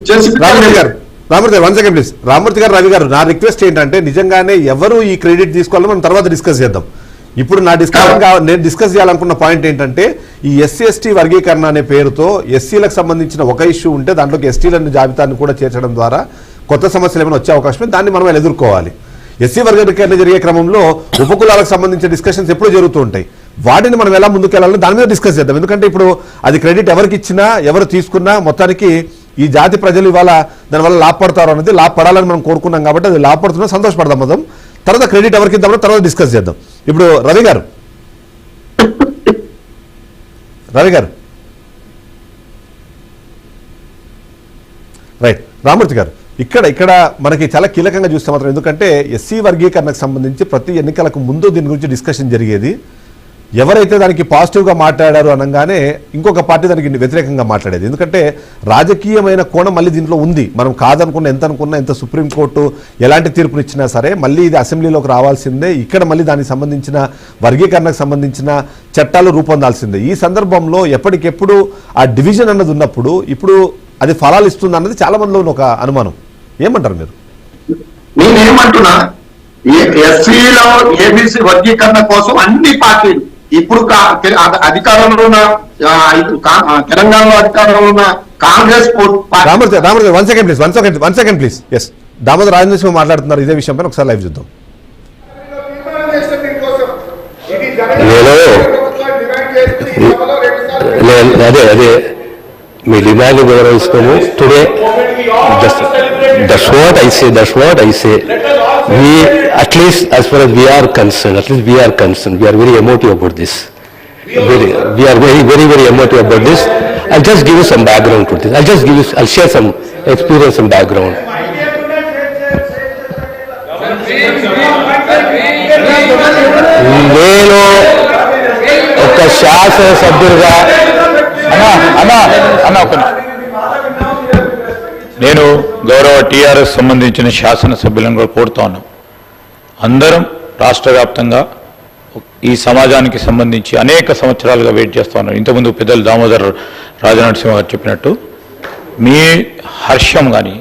రామూర్తి గారు 1 second please. Ramurthy గారు, రవి గారు, నా రిక్వెస్ట్ ఏంటంటే నిజంగానే ఎవరు ఈ క్రెడిట్ తీసుకోవాలో మనం తర్వాత డిస్కస్ చేద్దాం. ఇప్పుడు నా నేను డిస్కస్ చేయాలనుకున్న పాయింట్ ఏంటంటే ఈ ఎస్సీ ఎస్టీ వర్గీకరణ అనే పేరుతో ఎస్సీలకు సంబంధించిన ఒక ఇష్యూ ఉంటే దాంట్లోకి ఎస్టీలను జాబితాను కూడా చేర్చడం ద్వారా కొత్త సమస్యలు ఏమైనా వచ్చే అవకాశం దాన్ని మనం ఎదుర్కోవాలి. ఎస్సీ వర్గీకరణ జరిగే క్రమంలో ఉపకులాలకు సంబంధించిన డిస్కషన్స్ ఎప్పుడు జరుగుతూ ఉంటాయి. వాటిని మనం ఎలా ముందుకెళ్ళాలని దాని మీద డిస్కస్ చేద్దాం. ఎందుకంటే ఇప్పుడు అది క్రెడిట్ ఎవరికి ఇచ్చినా ఎవరు తీసుకున్నా మొత్తానికి ఈ జాతి ప్రజలు ఇవాళ దానివల్ల లాభపడతారు అనేది లాభపడాలని మనం కోరుకున్నాం కాబట్టి అది లాభపడుతున్నా సంతోషపడదాం. మనం తర్వాత క్రెడిట్ ఎవరికి ఇద్దామో తర్వాత డిస్కస్ చేద్దాం. ఇప్పుడు రవి గారు రైట్. రామూర్తి గారు, ఇక్కడ మనకి చాలా కీలకంగా చూస్తే మాత్రం, ఎందుకంటే ఎస్సీ వర్గీకరణకు సంబంధించి ప్రతి ఎన్నికలకు ముందు దీని గురించి డిస్కషన్ జరిగేది. ఎవరైతే దానికి పాజిటివ్గా మాట్లాడారు అనగానే ఇంకొక పార్టీ దానికి వ్యతిరేకంగా మాట్లాడేది. ఎందుకంటే రాజకీయమైన కోణం మళ్ళీ దీంట్లో ఉంది. మనం కాదనుకున్న ఎంత సుప్రీంకోర్టు ఎలాంటి తీర్పునిచ్చినా సరే మళ్ళీ ఇది అసెంబ్లీలోకి రావాల్సిందే. ఇక్కడ మళ్ళీ దానికి సంబంధించిన వర్గీకరణకు సంబంధించిన చట్టాలు రూపొందాల్సిందే. ఈ సందర్భంలో ఎప్పటికెప్పుడు ఆ డివిజన్ అన్నది ఉన్నప్పుడు ఇప్పుడు అది ఫలాలు ఇస్తుంది అన్నది చాలా మందిలో ఒక అనుమానం. ఏమంటారు మీరు? నేనేమంటున్నా, ఎస్సీలో ఏబీసీ వర్గీకరణ కోసం అన్ని పార్టీలు ఇప్పుడు అధికారంలో ఉన్న తెలంగాణలో అధికారంలో ఉన్న Congress Ramurthy 1 second please. Yes, Damodar Rajendra Singh మాట్లాడుతున్నారు ఇదే విషయం పైన. ఒకసారి లైవ్ చూద్దాం. అదే మీ డిమాండ్ గౌరవిస్తాము. Today that's what I say. We, at least as far as we are concerned, we are very emotive about this. We are very emotive about this. I'll just give you some background to this. I'll share some experience and background. నేను ఒక శాసన సభ్యుడిగా నేను గౌరవ TRS సంబంధించిన శాసనసభ్యులను కూడా కోరుతా ఉన్నాం. అందరం రాష్ట్ర వ్యాప్తంగా ఈ సమాజానికి సంబంధించి అనేక సంవత్సరాలుగా వెయిట్ చేస్తూ ఉన్నాం. ఇంతకుముందు పెద్దలు దామోదర్ రాజనరసింహ గారు చెప్పినట్టు మీ హర్షం కానీ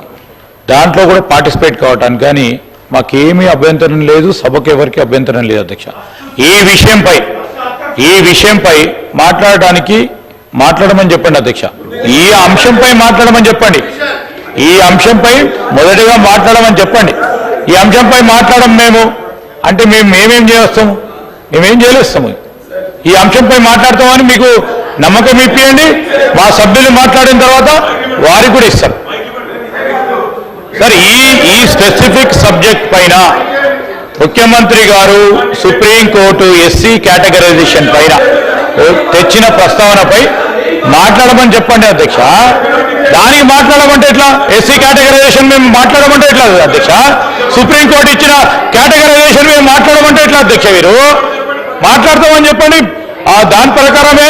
దాంట్లో కూడా పార్టిసిపేట్ కావటానికి కానీ మాకేమీ అభ్యంతరం లేదు, సభకు ఎవరికి అభ్యంతరం లేదు అధ్యక్ష. ఈ విషయంపై మాట్లాడమని చెప్పండి అధ్యక్ష. ఈ అంశంపై మాట్లాడమని చెప్పండి. ఈ అంశంపై మొదటిగా మాట్లాడమని చెప్పండి. ఈ అంశంపై మాట్లాడడం మేమేం చేస్తాము? మేమేం చేయలేస్తాము. ఈ అంశంపై మాట్లాడతామని మీకు నమ్మకం ఇప్పియండి. మా సభ్యులు మాట్లాడిన తర్వాత వారికి కూడా ఇస్తాం. సార్, ఈ స్పెసిఫిక్ సబ్జెక్ట్ పైన ముఖ్యమంత్రి గారు సుప్రీంకోర్టు ఎస్సీ కేటగరైజేషన్ పైన తెచ్చిన ప్రస్తావనపై మాట్లాడమని చెప్పండి అధ్యక్ష. దానికి మాట్లాడమంటే ఎట్లా? ఎస్సీ కేటగరైజేషన్ మేము మాట్లాడమంటే ఎట్లా అధ్యక్ష? సుప్రీంకోర్టు ఇచ్చిన కేటగరైజేషన్ మేము మాట్లాడమంటే ఎట్లా అధ్యక్ష? మీరు మాట్లాడతామని చెప్పండి. దాని ప్రకారమే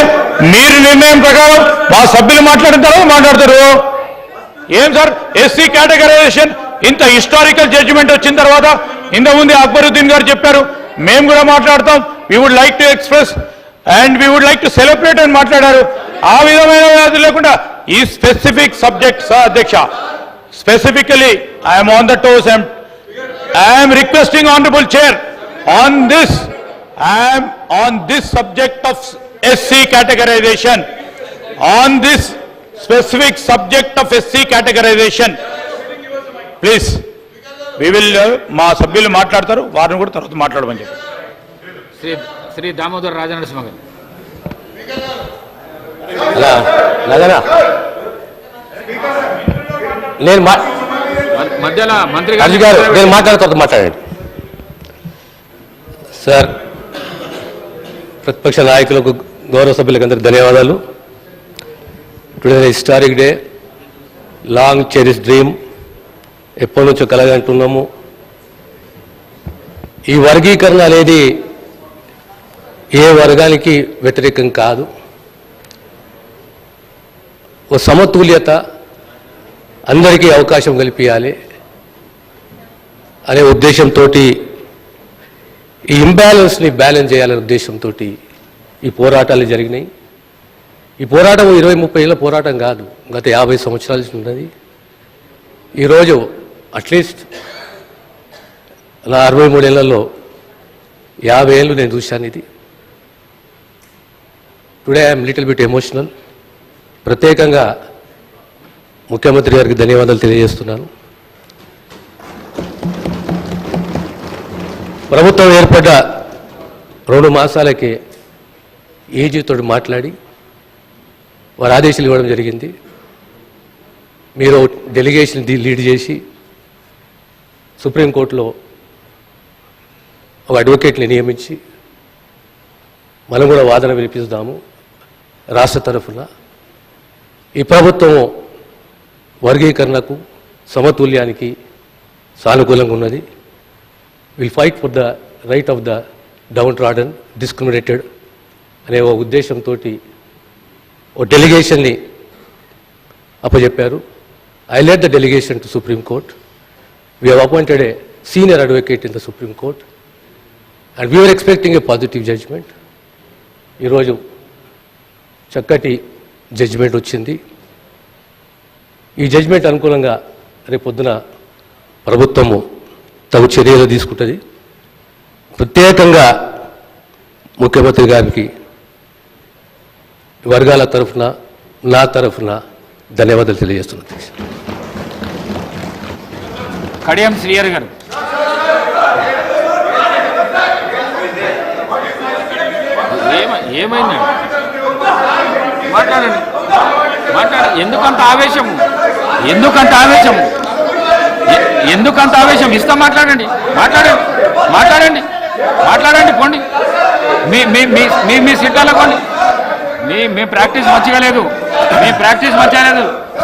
మీరు నిర్ణయం ప్రకారం మా సభ్యులు మాట్లాడిన తర్వాత మాట్లాడతారు. ఏం సార్, ఎస్సీ కేటగరైజేషన్ ఇంత హిస్టారికల్ జడ్జిమెంట్ వచ్చిన తర్వాత ఇంతకుముందు అక్బరుద్దీన్ గారు చెప్పారు, మేము కూడా మాట్లాడతాం. We would like to express and we would like to celebrate అని మాట్లాడారు. ఆ విధమైన వ్యాధి లేకుండా ఈ స్పెసిఫిక్ సబ్జెక్ట్ అధ్యక్ష, specifically I'm on the toes. I'm requesting honourable chair on this subject of SC categorization, on this specific subject of SC categorization please we will, మా సభ్యులు మాట్లాడతారు, వారిని కూడా తర్వాత మాట్లాడమని చెప్పి. శ్రీ దామోదర్ రాజనరసింహ గారు. నేను మధ్యలో మంత్రి గారు నేను మాట్లాడండి సార్. ప్రతిపక్ష నాయకులకు, గౌరవ సభ్యులకు అందరికీ ధన్యవాదాలు. Today historic day, long cherish dream, ఎప్పటి నుంచో కలగంటున్నాము. ఈ వర్గీకరణ అనేది ఏ వర్గానికి వ్యతిరేకం కాదు. ఓ సమతుల్యత, అందరికీ అవకాశం కల్పించాలి అనే ఉద్దేశంతో, ఈ ఇంబ్యాలెన్స్ని బ్యాలెన్స్ చేయాలనే ఉద్దేశంతో ఈ పోరాటాలు జరిగినాయి. ఈ పోరాటం 20-30 ఏళ్ళ పోరాటం కాదు, గత 50 సంవత్సరాల నుంచి ఉన్నది. ఈరోజు అట్లీస్ట్ నా 63 ఏళ్లలో 50 ఏళ్ళు నేను చూశాను ఇది. Today I'm little bit emotional. ప్రత్యేకంగా ముఖ్యమంత్రి గారికి ధన్యవాదాలు తెలియజేస్తున్నాను. ప్రభుత్వం ఏర్పడ్డ 2 మాసాలకే ఏజీతో మాట్లాడి వారు ఆదేశాలు ఇవ్వడం జరిగింది. మీరు డెలిగేషన్ లీడ్ చేసి సుప్రీంకోర్టులో ఒక అడ్వకేట్ని నియమించి మనం కూడా వాదన వినిపిస్తాము రాష్ట్ర తరఫున. ఈ ప్రభుత్వం వర్గీకరణకు సమతుల్యానికి సానుకూలంగా ఉన్నది. Will fight for the right of the down trodden discriminated అనే ఒక ఉద్దేశంతో ఓ డెలిగేషన్ని అప్పచెప్పారు. I led the delegation to Supreme Court. We have appointed a senior advocate in the Supreme Court and we were expecting a positive judgment. ఈరోజు చక్కటి judgement వచ్చింది. ఈ judgement అనుకూలంగా రేపొద్దున ప్రభుత్వము తగు చర్యలు తీసుకుంటుంది. ప్రత్యేకంగా ముఖ్యమంత్రి గారికి వర్గాల తరఫున నా తరఫున ధన్యవాదాలు తెలియజేస్తున్నాను. కడియం శ్రీహరి గారు. ఏమైందండి? మాట్లాడండి. ఎందుకంత ఆవేశము? ఎందుకంత ఆవేశం? ఇస్తా మాట్లాడండి. మాట్లాడండి పోండి. మీ సిట్టాల పోండి. మీ ప్రాక్టీస్ మంచిగా లేదు.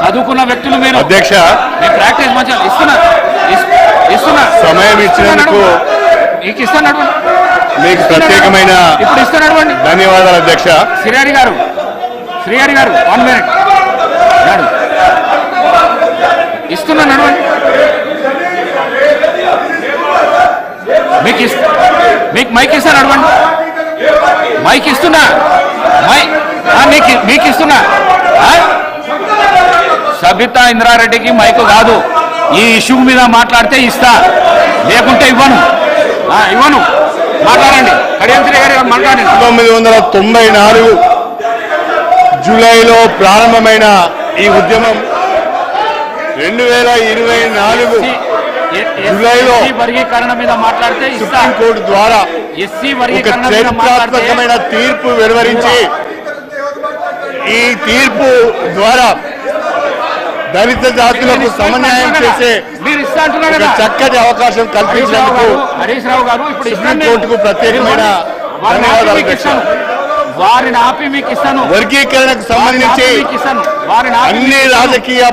చదువుకున్న వ్యక్తులు మీరు. అధ్యక్ష, మీ ప్రాక్టీస్ మంచిగా ఇస్తున్నా సమయం ఇచ్చినందుకు మీకు ఇస్తాను. మీకు ప్రత్యేకమైన ఇప్పుడు ఇస్తాను. ధన్యవాదాలు అధ్యక్ష. శ్రీహరి గారు 1 minute నడు. ఇస్తున్నా నడవండి. మీకు మైక్ ఇస్తాను నడవండి. మైక్ ఇస్తున్నా. మీకు ఇస్తున్నా. సబితా ఇంద్రారెడ్డికి మైకు కాదు. ఈ ఇష్యూ మీద మాట్లాడితే ఇస్తా, లేకుంటే ఇవ్వను. మాట్లాడండి. కడియంత్రి గారు మాట్లాడండి. 1994 జూలైలో ప్రారంభమైన ఈ ఉద్యమం 2024 జూలైలో వర్గీకరణ మీద మాట్లాడితే సుప్రీంకోర్టు ద్వారా ఎస్సీ ఒక వర్గీకరణ చరిత్రాత్మకమైన తీర్పు వెలువరించి ఈ తీర్పు ద్వారా దళిత జాతులకు సమన్యాయం చేసే ఒక చక్కటి అవకాశం కల్పించినందుకు హరీష్ రావు గారు ఇప్పుడు సుప్రీంకోర్టుకు ప్రత్యేకమైన ధన్యవాదాలు. వారిని ఆపి మీకు ఇస్తాను. వర్గీకరణకు సంబంధించి అన్ని రాజకీయ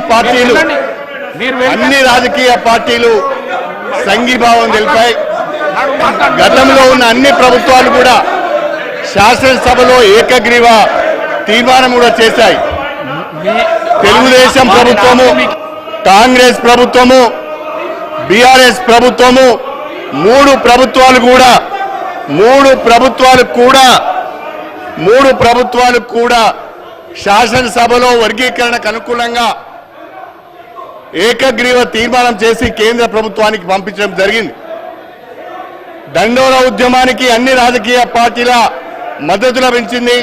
పార్టీలు సంఘీభావం తెలిపాయి. గతంలో ఉన్న అన్ని ప్రభుత్వాలు కూడా శాసనసభలో ఏకగ్రీవ తీర్మానం కూడా చేశాయి. తెలుగుదేశం ప్రభుత్వము, కాంగ్రెస్ ప్రభుత్వము, బీఆర్ఎస్ ప్రభుత్వము, మూడు ప్రభుత్వాలు కూడా శాసనసభలో వర్గీకరణకు అనుకూలంగా ఏకగ్రీవ తీర్మానం చేసి కేంద్ర ప్రభుత్వానికి పంపించడం జరిగింది. దండోరా ఉద్యమానికి అన్ని రాజకీయ పార్టీల మద్దతు లభించింది.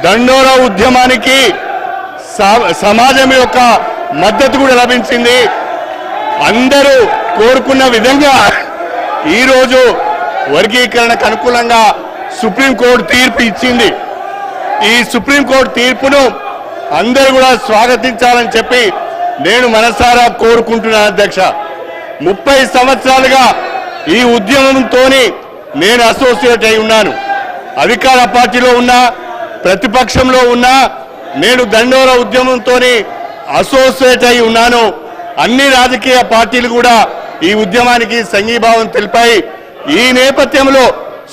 దండోరా ఉద్యమానికి సమాజం యొక్క మద్దతు కూడా లభించింది. అందరూ కోరుకున్న విధంగా ఈరోజు వర్గీకరణకు అనుకూలంగా సుప్రీంకోర్టు తీర్పు ఇచ్చింది. ఈ సుప్రీంకోర్టు తీర్పును అందరూ కూడా స్వాగతించాలని చెప్పి నేను మనసారా కోరుకుంటున్నాను. అధ్యక్ష, 30 సంవత్సరాలుగా ఈ ఉద్యమంతో నేను అసోసియేట్ అయి ఉన్నాను. అధికార పార్టీలో ఉన్నా, ప్రతిపక్షంలో ఉన్నా నేను దండోరా ఉద్యమంతో అసోసియేట్ అయి ఉన్నాను. అన్ని రాజకీయ పార్టీలు కూడా ఈ ఉద్యమానికి సంఘీభావం తెలిపాయి. ఈ నేపథ్యంలో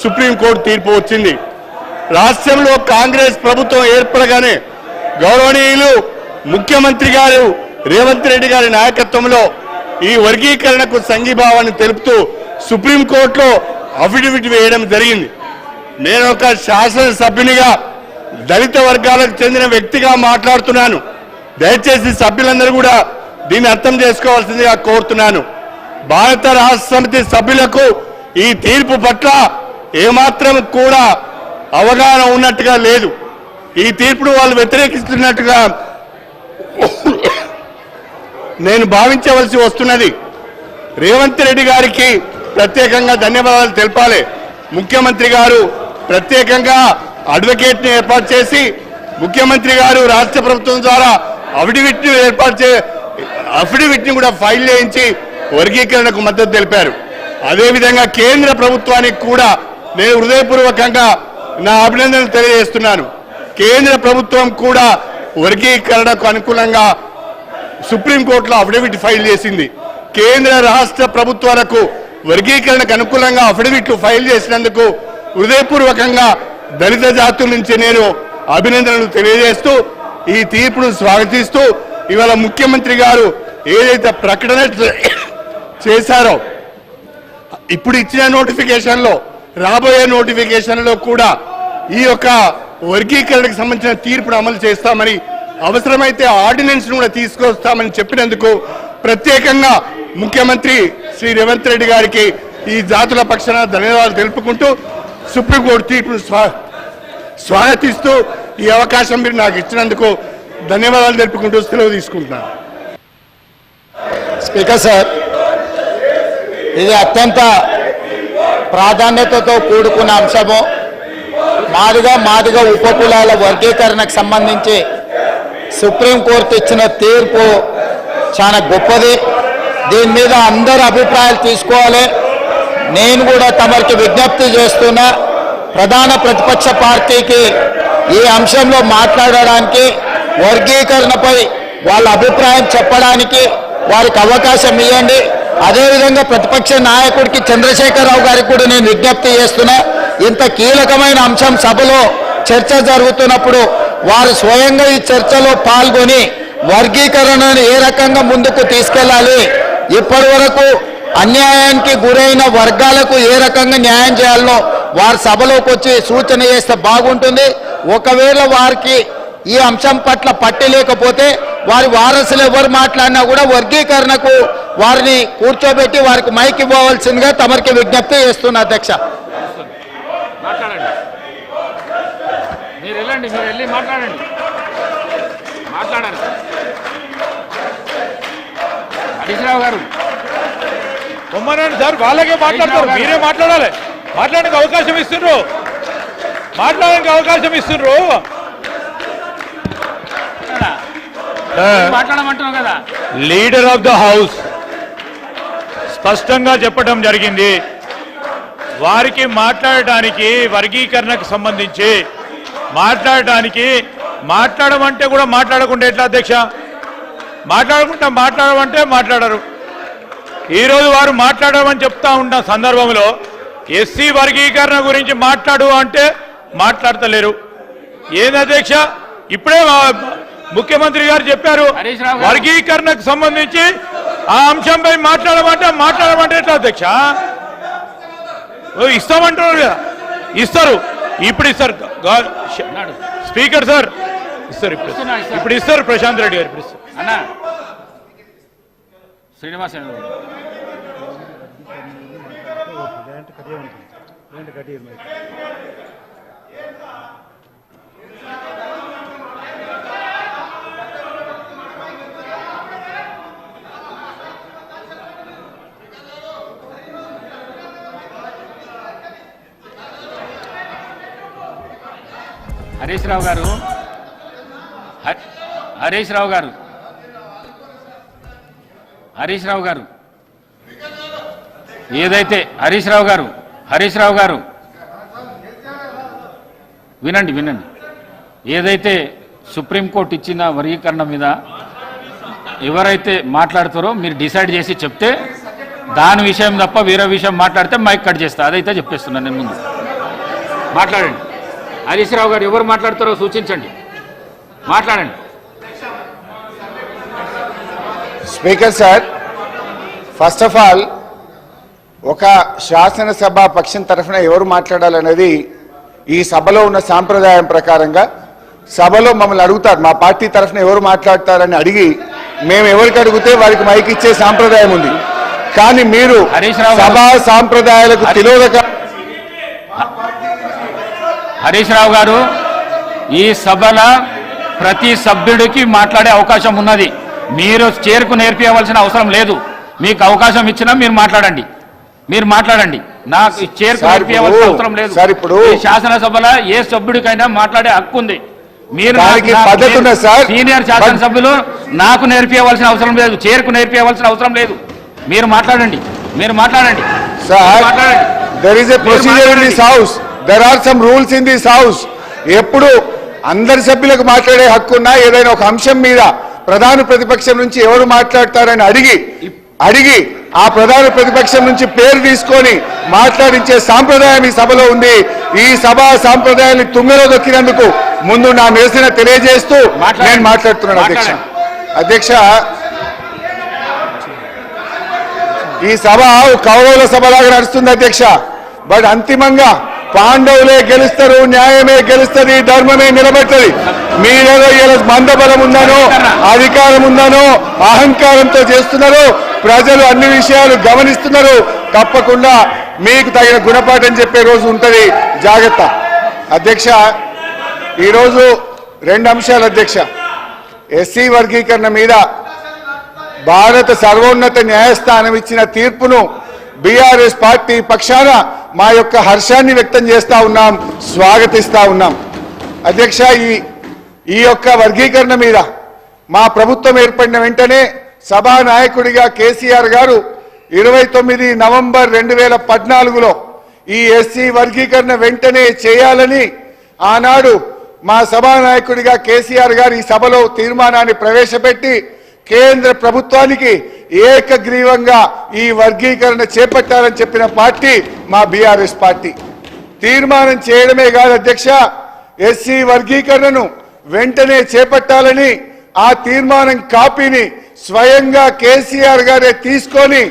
సుప్రీంకోర్టు తీర్పు వచ్చింది. రాష్ట్రంలో కాంగ్రెస్ ప్రభుత్వం ఏర్పడగానే గౌరవనీయులు ముఖ్యమంత్రి గారు రేవంత్ రెడ్డి గారి నాయకత్వంలో ఈ వర్గీకరణకు సంఘీభావాన్ని తెలుపుతూ సుప్రీంకోర్టులో అఫిడవిట్ వేయడం జరిగింది. నేను ఒక శాసనసభ్యునిగా దళిత వర్గాలకు చెందిన వ్యక్తిగా మాట్లాడుతున్నాను. దయచేసి సభ్యులందరూ కూడా దీన్ని అర్థం చేసుకోవాల్సిందిగా కోరుతున్నాను. భారత రాష్ట్ర సమితి సభ్యులకు ఈ తీర్పు పట్ల ఏమాత్రం కూడా అవగాహన ఉన్నట్టుగా లేదు. ఈ తీర్పును వాళ్ళు వ్యతిరేకిస్తున్నట్టుగా నేను భావించవలసి వస్తున్నది. రేవంత్ రెడ్డి గారికి ప్రత్యేకంగా ధన్యవాదాలు తెలపాలి. ముఖ్యమంత్రి గారు ప్రత్యేకంగా అడ్వకేట్ని ఏర్పాటు చేసి ముఖ్యమంత్రి గారు రాష్ట్ర ప్రభుత్వం ద్వారా అఫిడవిట్ని కూడా ఫైల్ చేయించి వర్గీకరణకు మద్దతు తెలిపారు. అదేవిధంగా కేంద్ర ప్రభుత్వానికి కూడా నేను హృదయపూర్వకంగా నా అభినందనలు తెలియజేస్తున్నాను. కేంద్ర ప్రభుత్వం కూడా వర్గీకరణకు అనుకూలంగా సుప్రీంకోర్టులో అఫిడవిట్ ఫైల్ చేసింది. కేంద్ర రాష్ట్ర ప్రభుత్వాలకు వర్గీకరణకు అనుకూలంగా అఫిడవిట్లు ఫైల్ చేసినందుకు హృదయపూర్వకంగా దళిత జాతుల నుంచి నేను అభినందనలు తెలియజేస్తూ ఈ తీర్పును స్వాగతిస్తూ ఇవాళ ముఖ్యమంత్రి గారు ఏదైతే ప్రకటన చేశారో ఇప్పుడు ఇచ్చిన నోటిఫికేషన్లో రాబోయే నోటిఫికేషన్లో కూడా ఈ యొక్క వర్గీకరణకు సంబంధించిన తీర్పును అమలు చేస్తామని అవసరమైతే ఆర్డినెన్స్ కూడా తీసుకొస్తామని చెప్పినందుకు ప్రత్యేకంగా ముఖ్యమంత్రి శ్రీ రేవంత్ రెడ్డి గారికి ఈ జాతుల పక్షాన ధన్యవాదాలు తెలుపుకుంటూ సుప్రీంకోర్టు తీర్పును స్వాగతిస్తూ ఈ అవకాశం మీరు నాకు ఇచ్చినందుకు ధన్యవాదాలు తెలుపుకుంటూ సెలవు తీసుకుంటున్నాను. స్పీకర్ సార్, ఇది అత్యంత ప్రాధాన్యతతో కూడుకున్న అంశము. మాదిగ ఉపకులాల వర్గీకరణకు సంబంధించి సుప్రీంకోర్టు ఇచ్చిన తీర్పు చాలా గొప్పది. దీని మీద అందరు అభిప్రాయాలు తీసుకోవాలి. నేను కూడా తమరికి విజ్ఞప్తి చేస్తున్నా, ప్రధాన ప్రతిపక్ష పార్టీకి ఈ అంశంలో మాట్లాడడానికి, వర్గీకరణపై వాళ్ళ అభిప్రాయం చెప్పడానికి వారికి అవకాశం ఇవ్వండి. అదేవిధంగా ప్రతిపక్ష నాయకుడికి చంద్రశేఖరరావు గారికి కూడా నేను విజ్ఞప్తి చేస్తున్నా, ఇంత కీలకమైన అంశం సభలో చర్చ జరుగుతున్నప్పుడు వారు స్వయంగా ఈ చర్చలో పాల్గొని వర్గీకరణను ఏ రకంగా ముందుకు తీసుకెళ్లాలి, ఇప్పటి వరకు అన్యాయానికి గురైన వర్గాలకు ఏ రకంగా న్యాయం చేయాలనో వారి సభలోకి వచ్చి సూచన చేస్తే బాగుంటుంది. ఒకవేళ వారికి ఈ అంశం పట్ల పట్టి లేకపోతే వారి వారసులు ఎవరు మాట్లాడినా కూడా వర్గీకరణకు వారిని కూర్చోబెట్టి వారికి మైక్ ఇవ్వవలసిందిగా తమరికి విజ్ఞప్తి చేస్తున్నా. అధ్యక్ష, మాట్లాడండి. మీరు వెళ్ళి మాట్లాడండి. హరీష్ రావు గారు బొమ్మనండి సార్, వాళ్ళకే మాట్లాడతారు, మీరే మాట్లాడాలి. మాట్లాడడానికి అవకాశం ఇస్తుండ్రు. మాట్లాడమంటున్నావు కదా. లీడర్ ఆఫ్ ద హౌస్ స్పష్టంగా చెప్పడం జరిగింది. వారికి మాట్లాడడానికి వర్గీకరణకు సంబంధించి మాట్లాడమంటే కూడా మాట్లాడకుండా ఎట్లా అధ్యక్ష? మాట్లాడమంటే మాట్లాడరు. ఈరోజు వారు మాట్లాడమని చెప్తా ఉన్న సందర్భంలో ఎస్సీ వర్గీకరణ గురించి మాట్లాడు అంటే మాట్లాడతలేరు. ఏంది అధ్యక్ష? ఇప్పుడే ముఖ్యమంత్రి గారు చెప్పారు వర్గీకరణకు సంబంధించి ఆ అంశంపై మాట్లాడమంటే ఎట్లా అధ్యక్ష? ఇస్తామంటున్నారు కదా, ఇస్తారు. ఇప్పుడు ఇస్తారు స్పీకర్ సార్, ఇస్తారు. ఇప్పుడు ఇస్తారు. ప్రశాంత్ రెడ్డి గారు ఇప్పుడు ఇస్తారు. అన్నా శ్రీనివాస్ హరీష్ రావు గారు ఏదైతే హరీష్ రావు గారు వినండి. ఏదైతే సుప్రీంకోర్టు ఇచ్చిన వర్గీకరణ మీద ఎవరైతే మాట్లాడతారో మీరు డిసైడ్ చేసి చెప్తే దాని విషయం తప్ప వేరే విషయం మాట్లాడితే మైక్ కట్ చేస్తా. అదైతే చెప్పేస్తున్నాను నేను. ముందు మాట్లాడండి. హరీష్ రావు గారు ఎవరు మాట్లాడతారో సూచించండి. మాట్లాడండి. Speaker sir, first of all ఒక శాసనసభ పక్షం తరఫున ఎవరు మాట్లాడాలనేది ఈ సభలో ఉన్న సాంప్రదాయం ప్రకారంగా సభలో మమ్మల్ని అడుగుతారు, మా పార్టీ తరఫున ఎవరు మాట్లాడతారని అడిగి మేము ఎవరికి అడిగితే వారికి మైక్ ఇచ్చే సాంప్రదాయం ఉంది. కానీ మీరు హరీష్ రావు గారు- సభా సాంప్రదాయాలకు తిలోదక హరీష్ రావు గారు, ఈ సభల ప్రతి సభ్యుడికి మాట్లాడే అవకాశం ఉన్నది. మీరు చేరుకు నేర్పించవలసిన అవసరం లేదు. మీకు అవకాశం ఇచ్చినా మీరు మాట్లాడండి. నాకు ఈ చేరుకు సార్, నేర్పించవలసిన అవసరం లేదు. సార్, ఇప్పుడు ఈ శాసనసభలో ఏ సభ్యుడికైనా మాట్లాడే హక్కు ఉంది. మీరు దానికి పద్ధతి ఉన్నది సార్. సీనియర్ శాసనసభ్యులు నాకు నేర్పించవలసిన అవసరం లేదు, చేరుకు నేర్పించవలసిన అవసరం లేదు. మీరు మాట్లాడండి. Sir, there is a procedure in this house. There are some rules in this house. ఎప్పుడు అందరి సభ్యులకు మాట్లాడే హక్కు ఉన్నా ఏదైనా ఒక అంశం మీద ప్రధాన ప్రతిపక్షం నుంచి ఎవరు మాట్లాడతారని అడిగి ఆ ప్రధాన ప్రతిపక్షం నుంచి పేరు తీసుకొని మాట్లాడించే సాంప్రదాయం ఈ సభలో ఉంది. ఈ సభా సాంప్రదాయాన్ని తుంగలో దొక్కినందుకు ముందు నా నిరసన తెలియజేస్తూ నేను మాట్లాడుతున్నాను. అధ్యక్ష, ఈ సభ కౌరవుల సభలాగా నడుస్తుంది అధ్యక్ష. బట్ అంతిమంగా పాండవులే గెలుస్తారు, న్యాయమే గెలుస్తుంది, ధర్మమే నిలబెట్టది. మీరేదో ఇలా మందబలం ఉందనో అధికారం ఉందనో అహంకారంతో చేస్తున్నారు. ప్రజలు అన్ని విషయాలు గమనిస్తున్నారు. తప్పకుండా మీకు తగిన గుణపాఠం చెప్పే రోజు ఉంటుంది, జాగ్రత్త. అధ్యక్ష, ఈరోజు 2 అంశాలు అధ్యక్ష. ఎస్సీ వర్గీకరణ మీద భారత సర్వోన్నత న్యాయస్థానం ఇచ్చిన తీర్పును బీఆర్ఎస్ పార్టీ పక్షాన మా యొక్క హర్షాన్ని వ్యక్తం చేస్తా ఉన్నాం, స్వాగతిస్తా ఉన్నాం. అధ్యక్ష, ఈ యొక్క వర్గీకరణ మీద మా ప్రభుత్వం ఏర్పడిన వెంటనే సభానాయకుడిగా కేసీఆర్ గారు 29 నవంబర్ 2014లో ఈ ఎస్సీ వర్గీకరణ వెంటనే చేయాలని ఆనాడు మా సభానాయకుడిగా కేసీఆర్ గారు ఈ సభలో తీర్మానాన్ని ప్రవేశపెట్టి కేంద్ర ప్రభుత్వానికి ఏకగ్రీవంగా ఈ వర్గీకరణ చేపట్టాలని చెప్పిన పార్టీ మా బీఆర్ఎస్ పార్టీ. తీర్మానం చేయడమే కాదు అధ్యక్ష, ఎస్సీ వర్గీకరణను వెంటనే చేపట్టాలని ఆ తీర్మానం కాపీని స్వయంగా కేసీఆర్ గారే తీసుకొని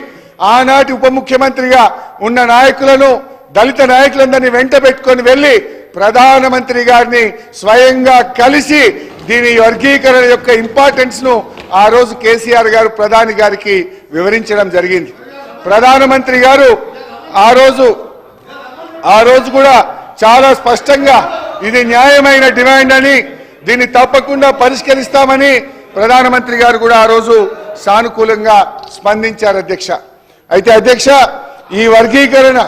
ఆనాటి ఉప ముఖ్యమంత్రిగా ఉన్న నాయకులను, దళిత నాయకులందరినీ వెంట పెట్టుకొని వెళ్లి ప్రధానమంత్రి గారిని స్వయంగా కలిసి దీని వర్గీకరణ యొక్క ఇంపార్టెన్స్ ను ఆ రోజు కేసీఆర్ గారు ప్రధాని గారికి వివరించడం జరిగింది. ప్రధానమంత్రి గారు ఆ రోజు కూడా చాలా స్పష్టంగా ఇది న్యాయమైన డిమాండ్ అని, దీన్ని తప్పకుండా పరిష్కరిస్తామని ప్రధానమంత్రి గారు కూడా ఆ రోజు సానుకూలంగా స్పందించారు అధ్యక్ష. అయితే అధ్యక్ష, ఈ వర్గీకరణ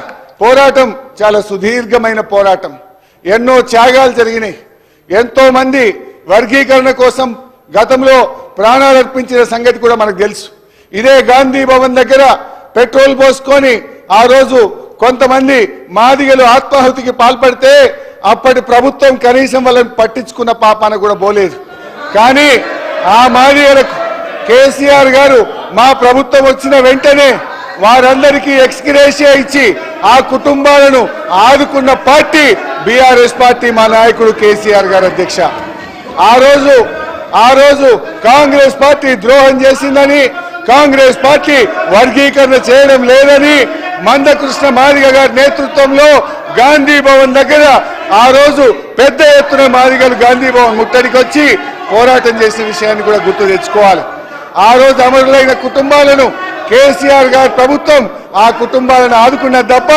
పోరాటం చాలా సుదీర్ఘమైన పోరాటం. ఎన్నో త్యాగాలు జరిగినాయి. ఎంతో మంది వర్గీకరణ కోసం గతంలో ప్రాణాలు అర్పించిన సంగతి కూడా మనకు తెలుసు. ఇదే గాంధీ భవన్ దగ్గర పెట్రోల్ పోసుకొని ఆ రోజు కొంతమంది మాదిగలు ఆత్మాహుతికి పాల్పడితే అప్పటి ప్రభుత్వం కనీసం వాళ్ళని పట్టించుకున్న పాపాన కూడా పోలేదు. కానీ ఆ మాదిగలకు కేసీఆర్ గారు మా ప్రభుత్వం వచ్చిన వెంటనే వారందరికీ ఎక్స్గ్రేషియా ఇచ్చి ఆ కుటుంబాలను ఆదుకున్న పార్టీ బీఆర్ఎస్ పార్టీ, మా నాయకుడు కేసీఆర్ గారు అధ్యక్ష. ఆ రోజు కాంగ్రెస్ పార్టీ ద్రోహం చేసిందని, కాంగ్రెస్ పార్టీ వర్గీకరణ చేయడం లేదని మందకృష్ణ మాదిగ గారి నేతృత్వంలో గాంధీ భవన్ దగ్గర ఆ రోజు పెద్ద ఎత్తున మాదిగలు గాంధీ భవన్ ముట్టడికి వచ్చి పోరాటం చేసిన విషయాన్ని కూడా గుర్తు తెచ్చుకోవాలి. ఆ రోజు అమరులైన కుటుంబాలను కేసీఆర్ గారి ప్రభుత్వం ఆ కుటుంబాలను ఆదుకున్నది తప్ప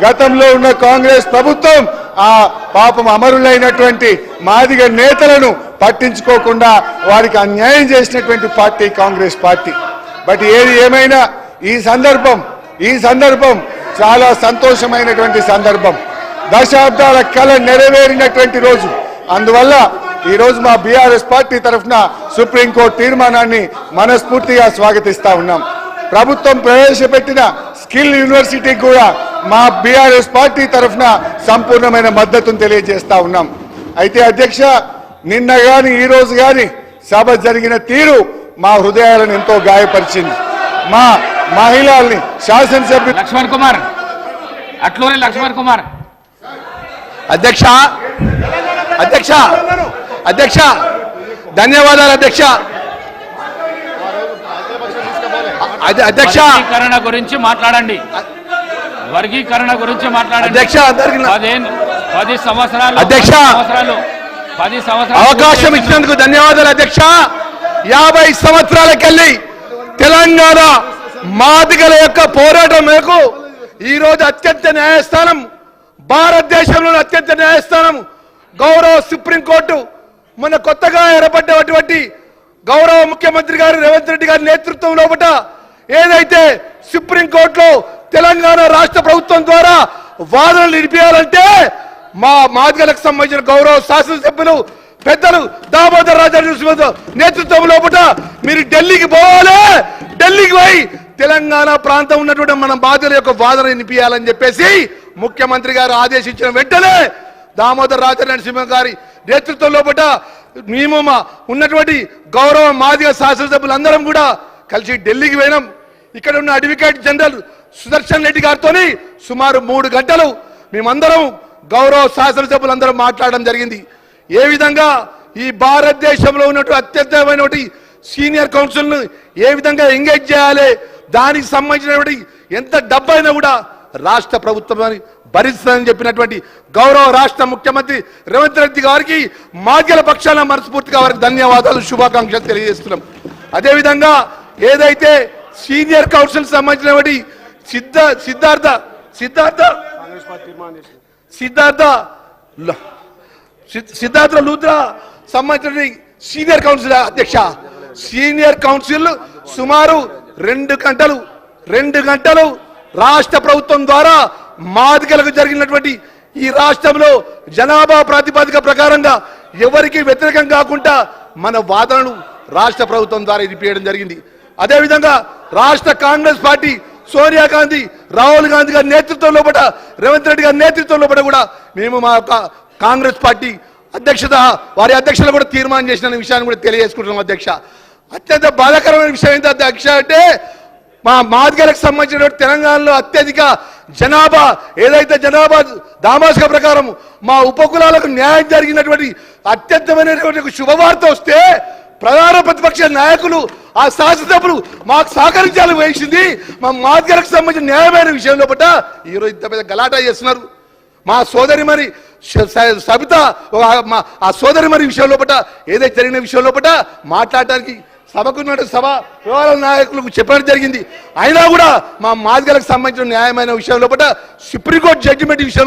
గతంలో ఉన్న కాంగ్రెస్ ప్రభుత్వం ఆ పాపం అమరులైనటువంటి మాదిగ నేతలను పట్టించుకోకుండా వారికి అన్యాయం చేసినటువంటి పార్టీ కాంగ్రెస్ పార్టీ. బట్ ఏది ఏమైనా ఈ సందర్భం చాలా సంతోషమైనటువంటి సందర్భం. దశాబ్దాల కళ నెరవేరినటువంటి రోజు. అందువల్ల ఈ రోజు మా బీఆర్ఎస్ పార్టీ తరఫున సుప్రీంకోర్టు తీర్మానాన్ని మనస్ఫూర్తిగా స్వాగతిస్తా ఉన్నాం. ప్రభుత్వం ప్రవేశపెట్టిన స్కిల్ యూనివర్సిటీకి కూడా మా బీఆర్ఎస్ పార్టీ తరఫున సంపూర్ణమైన మద్దతును తెలియజేస్తా ఉన్నాం. అయితే అధ్యక్ష, నిన్న గాని ఈ రోజు గాని సభ జరిగిన తీరు మా హృదయాలను ఎంతో గాయపరిచింది. మా మహిళల్ని శాసనసభ్యులు లక్ష్మణ్ కుమార్, అట్లూరి లక్ష్మణ్ కుమార్. అధ్యక్ష ధన్యవాదాలు అధ్యక్ష. వర్గీకరణ గురించి మాట్లాడండి. అధ్యక్ష, 10 సంవత్సరాలు అవకాశం ఇచ్చినందుకు ధన్యవాదాలు అధ్యక్ష. 50 సంవత్సరాలకెళ్ళి తెలంగాణ మాదిగల యొక్క పోరాటం మేరకు ఈరోజు అత్యంత న్యాయస్థానం, భారతదేశంలోని అత్యంత న్యాయస్థానం గౌరవ సుప్రీంకోర్టు మన కొత్తగా ఏర్పడ్డటువంటి గౌరవ ముఖ్యమంత్రి గారు రేవంత్ రెడ్డి గారి నేతృత్వం లోపల ఏదైతే సుప్రీంకోర్టులో తెలంగాణ రాష్ట్ర ప్రభుత్వం ద్వారా వాదనలు నిలిపేయాలంటే మా మాదిగలకు సంబంధించిన గౌరవ శాసనసభ్యులు పెద్దలు దామోదర్ రాజా నేతృత్వం లోపల మీరు ఢిల్లీకి పోవాలి, ఢిల్లీకి పోయి తెలంగాణ ప్రాంతం ఉన్నటువంటి మన బాధితుల యొక్క వాదన వినిపించాలని చెప్పేసి ముఖ్యమంత్రి గారు ఆదేశించిన వెంటనే దామోదర్ రాజా నరసింహ గారి నేతృత్వం లోపల మేము ఉన్నటువంటి గౌరవ మాదిగ శాసనసభ్యులందరం కూడా కలిసి ఢిల్లీకి పోయినాం. ఇక్కడ ఉన్న అడ్వకేట్ జనరల్ సుదర్శన్ రెడ్డి గారితో సుమారు 3 గంటలు మేమందరం గౌరవ శాసనసభ్యులందరం మాట్లాడడం జరిగింది. ఏ విధంగా ఈ భారతదేశంలో ఉన్నటువంటి అత్యంతమైనటువంటి సీనియర్ కౌన్సిల్ను ఏ విధంగా ఎంగేజ్ చేయాలి, దానికి సంబంధించినటువంటి ఎంత డబ్బైనా కూడా రాష్ట్ర ప్రభుత్వాన్ని భరిస్తుందని చెప్పినటువంటి గౌరవ రాష్ట్ర ముఖ్యమంత్రి రేవంత్ రెడ్డి గారికి మాదిగల పక్షాన మనస్ఫూర్తిగా వారికి ధన్యవాదాలు, శుభాకాంక్షలు తెలియజేస్తున్నాం. అదేవిధంగా ఏదైతే సీనియర్ కౌన్సిల్ సంబంధించినటువంటి సిద్ధార్థ లూత్రా సంబంధించిన సీనియర్ కౌన్సిల్ అధ్యక్ష, సీనియర్ కౌన్సిల్ సుమారు 2 గంటలు రాష్ట్ర ప్రభుత్వం ద్వారా మాదిగలకు జరిగినటువంటి ఈ రాష్ట్రంలో జనాభా ప్రాతిపదిక ప్రకారంగా ఎవరికి వ్యతిరేకం కాకుండా మన వాదనను రాష్ట్ర ప్రభుత్వం ద్వారా వినిపించడం జరిగింది. అదేవిధంగా రాష్ట్ర కాంగ్రెస్ పార్టీ సోనియా గాంధీ, రాహుల్ గాంధీ గారి నేతృత్వం లోపల, రేవంత్ రెడ్డి గారి నేతృత్వం లోపల కూడా మేము మా కాంగ్రెస్ పార్టీ వారి అధ్యక్షులు కూడా తీర్మానం చేసిన విషయాన్ని కూడా తెలియజేసుకుంటున్నాం. అధ్యక్ష, అత్యంత బాధాకరమైన విషయం ఏంటి అధ్యక్ష అంటే మా మాదిగలకు సంబంధించిన తెలంగాణలో అత్యధిక జనాభా ఏదైతే జనాభా దామాసిక ప్రకారం మా ఉపకులాలకు న్యాయం జరిగినటువంటి అత్యంతమైనటువంటి శుభవార్త వస్తే ప్రధాన ప్రతిపక్ష నాయకులు ఆ శాసనసభ్యులు మాకు సహకరించాలని వేసింది మా మాదిగలకు సంబంధించిన న్యాయమైన విషయంలో పట్ల ఈరోజు ఇంత పెద్ద గలాటా చేస్తున్నారు. మా సోదరి మరి సబిత ఆ సోదరి మరి విషయంలో పట్ల ఏదైతే జరిగిన విషయంలో పట్ల మాట్లాడటానికి సభకున్న సభ వ్యవహార నాయకులకు చెప్పడం జరిగింది. అయినా కూడా మా మాదిగలకు సంబంధించిన న్యాయమైన విషయంలో పట్ల సుప్రీంకోర్టు జడ్జిమెంట్ విషయంలో